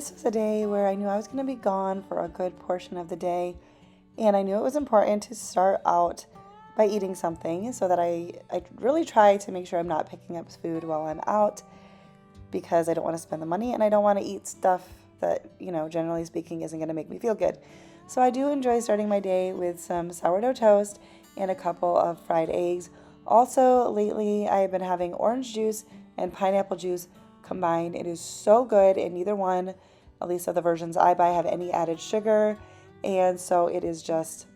This was a day where I knew I was going to be gone for a good portion of the day, and I knew it was important to start out by eating something so that I really try to make sure I'm not picking up food while I'm out, because I don't want to spend the money and I don't want to eat stuff that, generally speaking, isn't going to make me feel good. So I do enjoy starting my day with some sourdough toast and a couple of fried eggs. Also, lately I've been having orange juice and pineapple juice combined. It is so good, and neither one, at least of the versions I buy, have any added sugar, and so it is just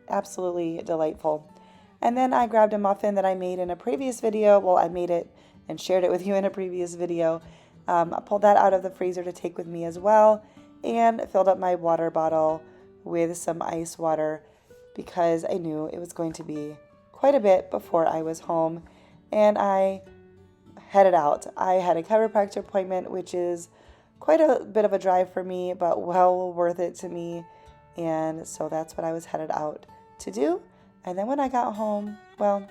absolutely delightful. And then I grabbed a muffin that I made in a previous video. Well, I made it and shared it with you in a previous video. I pulled that out of the freezer to take with me as well, and filled up my water bottle with some ice water because I knew it was going to be quite a bit before I was home, and I headed out. I had a chiropractor appointment, which is quite a bit of a drive for me, but well worth it to me. And so that's what I was headed out to do. And then when I got home, well,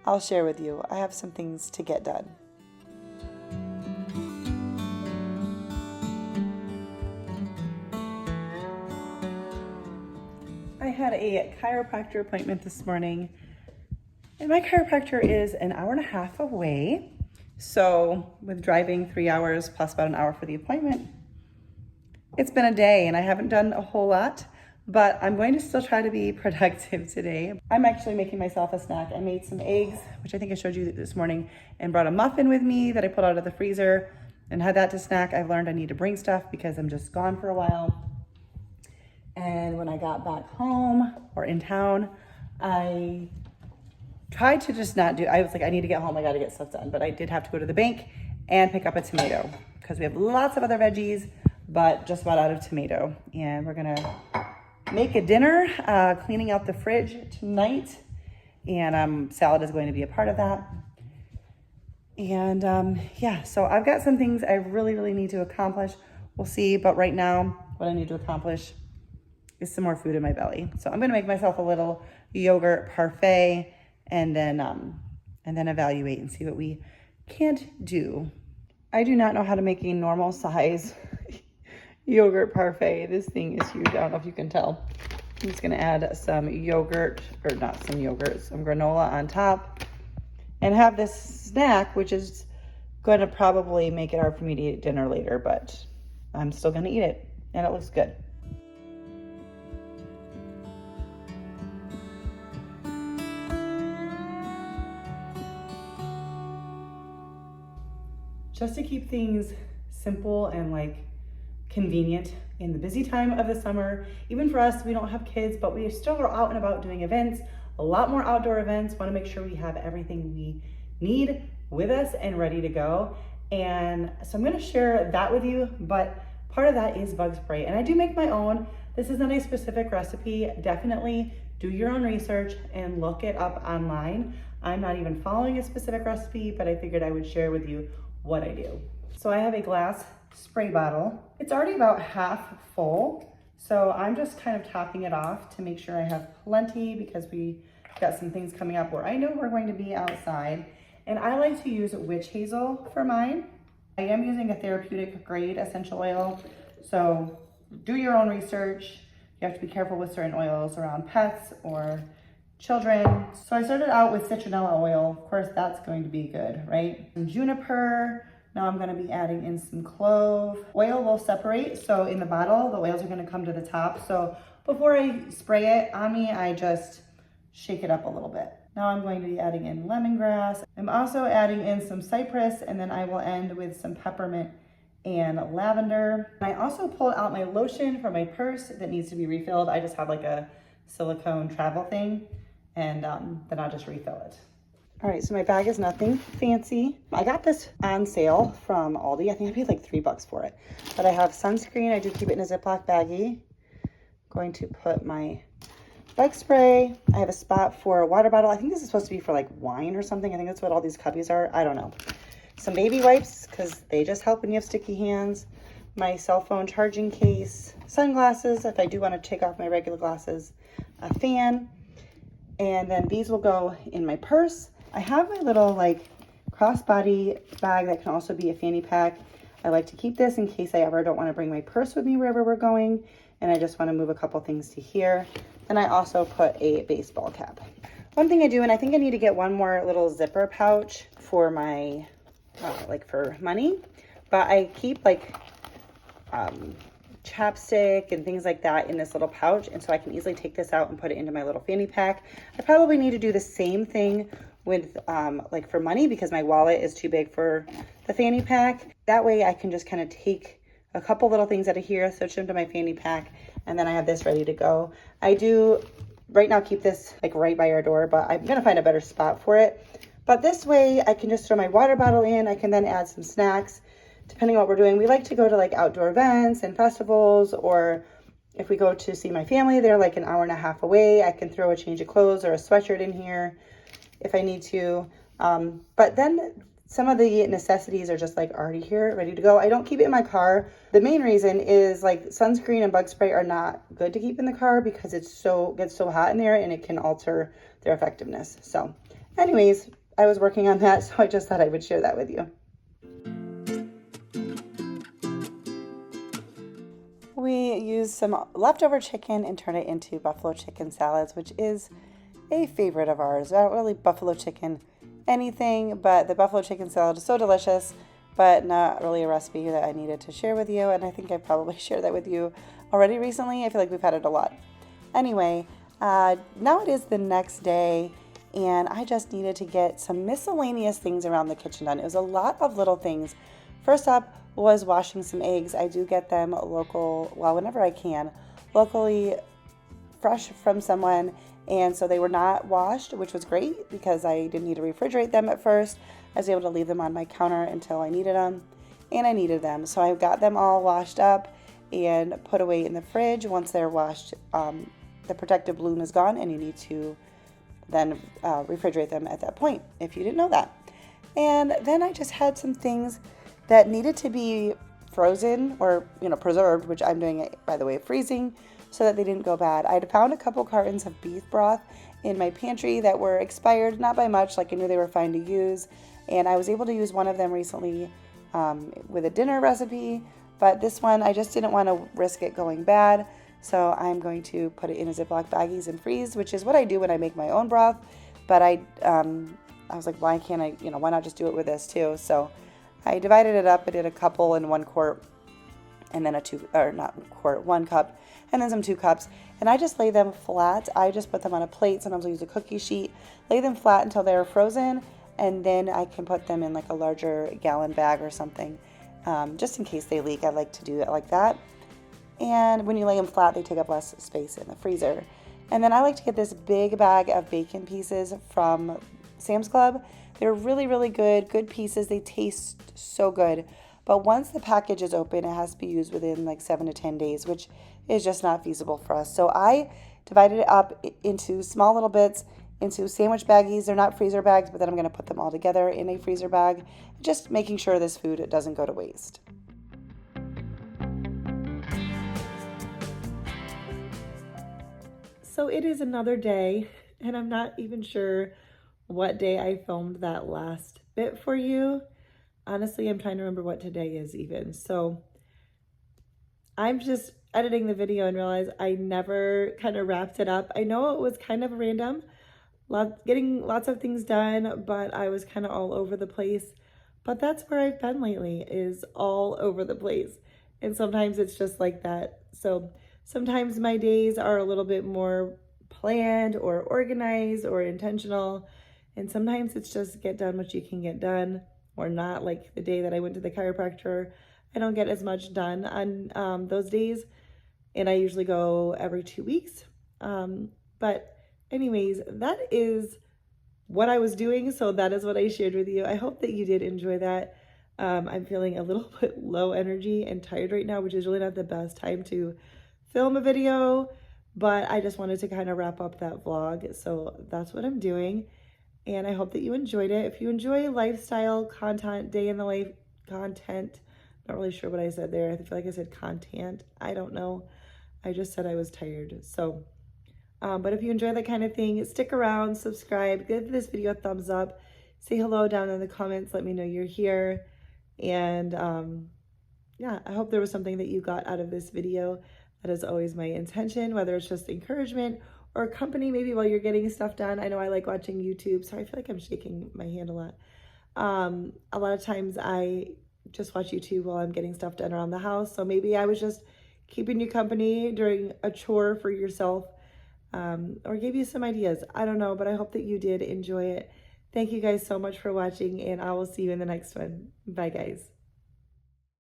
I'll share with you. I have some things to get done. I had a chiropractor appointment this morning, and my chiropractor is an hour and a half away. So with driving 3 hours plus about an hour for the appointment, it's been a day and I haven't done a whole lot, but I'm going to still try to be productive today. I'm actually making myself a snack. I made some eggs, which I think I showed you this morning, and brought a muffin with me that I pulled out of the freezer and had that to snack. I've learned I need to bring stuff because I'm just gone for a while. And when I got back home or in town, I tried to just not do, I was like, I need to get home, I gotta get stuff done. But I did have to go to the bank and pick up a tomato because we have lots of other veggies, but just about out of tomato. And we're gonna make a dinner, cleaning out the fridge tonight. And salad is going to be a part of that. And yeah, so I've got some things I really need to accomplish. We'll see, but right now, what I need to accomplish is some more food in my belly. So I'm gonna make myself a little yogurt parfait, and then evaluate and see what we can't do. I do not know how to make a normal size yogurt parfait. This thing is huge. I don't know if you can tell. I'm just gonna add some yogurt, or not some yogurt, some granola on top, and have this snack, which is going to probably make it hard for me to eat dinner later, but I'm still gonna eat it, and it looks good. Just to keep things simple and convenient in the busy time of the summer. Even for us, we don't have kids, but we still are out and about doing events, a lot more outdoor events. Want to make sure we have everything we need with us and ready to go. And so I'm going to share that with you, but part of that is bug spray. And I do make my own. This is not a specific recipe. Definitely do your own research and look it up online. I'm not even following a specific recipe, but I figured I would share with you what I do. So I have a glass spray bottle. It's already about half full, so I'm just kind of topping it off to make sure I have plenty, because we got some things coming up where I know we're going to be outside. And I like to use witch hazel for mine. I am using a therapeutic grade essential oil, so do your own research. You have to be careful with certain oils around pets or children. So I started out with citronella oil. Of course, that's going to be good, right? Some juniper. Now I'm going to be adding in some clove. Oil will separate, so in the bottle, the oils are going to come to the top. So before I spray it on me, I just shake it up a little bit. Now I'm going to be adding in lemongrass. I'm also adding in some cypress, and then I will end with some peppermint and lavender. I also pulled out my lotion from my purse that needs to be refilled. I just have a silicone travel thing, and then I'll just refill it. All right, so my bag is nothing fancy. I got this on sale from Aldi. I think I paid like $3 for it. But I have sunscreen. I do keep it in a Ziploc baggie. Going to put my bug spray. I have a spot for a water bottle. I think this is supposed to be for wine or something. I think that's what all these cubbies are. I don't know. Some baby wipes, because they just help when you have sticky hands. My cell phone charging case. Sunglasses, if I do want to take off my regular glasses. A fan. And then these will go in my purse. I have my little crossbody bag that can also be a fanny pack. I like to keep this in case I ever don't want to bring my purse with me wherever we're going, and I just want to move a couple things to here. Then I also put a baseball cap. One thing I do, and I think I need to get one more little zipper pouch for my, like for money, but I keep like chapstick and things like that in this little pouch, and so I can easily take this out and put it into my little fanny pack. I probably need to do the same thing with like for money, because my wallet is too big for the fanny pack. That way I can just kind of take a couple little things out of here, switch them to my fanny pack, and then I have this ready to go. I do right now keep this like right by our door, but I'm gonna find a better spot for it. But this way I can just throw my water bottle in. I can then add some snacks depending on what we're doing. We like to go to like outdoor events and festivals, or if we go to see my family, they're like an hour and a half away. I can throw a change of clothes or a sweatshirt in here if I need to. But then some of the necessities are just like already here, ready to go. I don't keep it in my car. The main reason is like sunscreen and bug spray are not good to keep in the car because gets so hot in there and it can alter their effectiveness. So anyways, I was working on that, so I just thought I would share that with you. We used some leftover chicken and turned it into buffalo chicken salads, which is a favorite of ours. I don't really buffalo chicken anything, but the buffalo chicken salad is so delicious, but not really a recipe that I needed to share with you. And I think I probably shared that with you already recently. I feel like we've had it a lot. Anyway, now it is the next day, and I just needed to get some miscellaneous things around the kitchen done. It was a lot of little things. First up was washing some eggs. I do get them local, well, whenever I can, locally fresh from someone. And so they were not washed, which was great because I didn't need to refrigerate them at first. I was able to leave them on my counter until I needed them, and I needed them. So I got them all washed up and put away in the fridge. Once they're washed, the protective bloom is gone, and you need to then refrigerate them at that point, if you didn't know that. And then I just had some things that needed to be frozen or, preserved, which I'm doing, by the way, freezing, so that they didn't go bad. I had found a couple cartons of beef broth in my pantry that were expired, not by much, like I knew they were fine to use, and I was able to use one of them recently with a dinner recipe, but this one I just didn't want to risk it going bad, so I'm going to put it in a Ziploc baggies and freeze, which is what I do when I make my own broth, but I was like, why can't I, why not just do it with this too? So I divided it up. I did a couple in 1 quart, and then 1 cup, and then some 2 cups. And I just lay them flat. I just put them on a plate. Sometimes I'll use a cookie sheet. Lay them flat until they're frozen, and then I can put them in like a larger gallon bag or something, just in case they leak. I like to do it like that. And when you lay them flat, they take up less space in the freezer. And then I like to get this big bag of bacon pieces from Sam's Club. They're really, really good pieces. They taste so good. But once the package is open, it has to be used within like 7 to 10 days, which is just not feasible for us. So I divided it up into small little bits, into sandwich baggies. They're not freezer bags, but then I'm going to put them all together in a freezer bag, just making sure this food doesn't go to waste. So it is another day, and I'm not even sure what day I filmed that last bit for you. Honestly, I'm trying to remember what today is even. So I'm just editing the video and realize I never kind of wrapped it up. I know it was kind of random, getting lots of things done, but I was kind of all over the place. But that's where I've been lately, is all over the place. And sometimes it's just like that. So sometimes my days are a little bit more planned or organized or intentional. And sometimes it's just get done what you can get done, or not. Like the day that I went to the chiropractor, I don't get as much done on those days. And I usually go every 2 weeks. But anyways, that is what I was doing. So that is what I shared with you. I hope that you did enjoy that. I'm feeling a little bit low energy and tired right now, which is really not the best time to film a video. But I just wanted to kind of wrap up that vlog. So that's what I'm doing. And I hope that you enjoyed it. If you enjoy lifestyle content, day in the life content, not really sure what I said there. I feel like I said content. I don't know. I just said I was tired. So, but if you enjoy that kind of thing, stick around, subscribe, give this video a thumbs up, say hello down in the comments, let me know you're here. And yeah, I hope there was something that you got out of this video. That is always my intention, whether it's just encouragement or company maybe while you're getting stuff done. I know I like watching YouTube. Sorry, I feel like I'm shaking my hand a lot. A lot of times I just watch YouTube while I'm getting stuff done around the house. So maybe I was just keeping you company during a chore for yourself, or gave you some ideas. I don't know, but I hope that you did enjoy it. Thank you guys so much for watching, and I will see you in the next one. Bye, guys.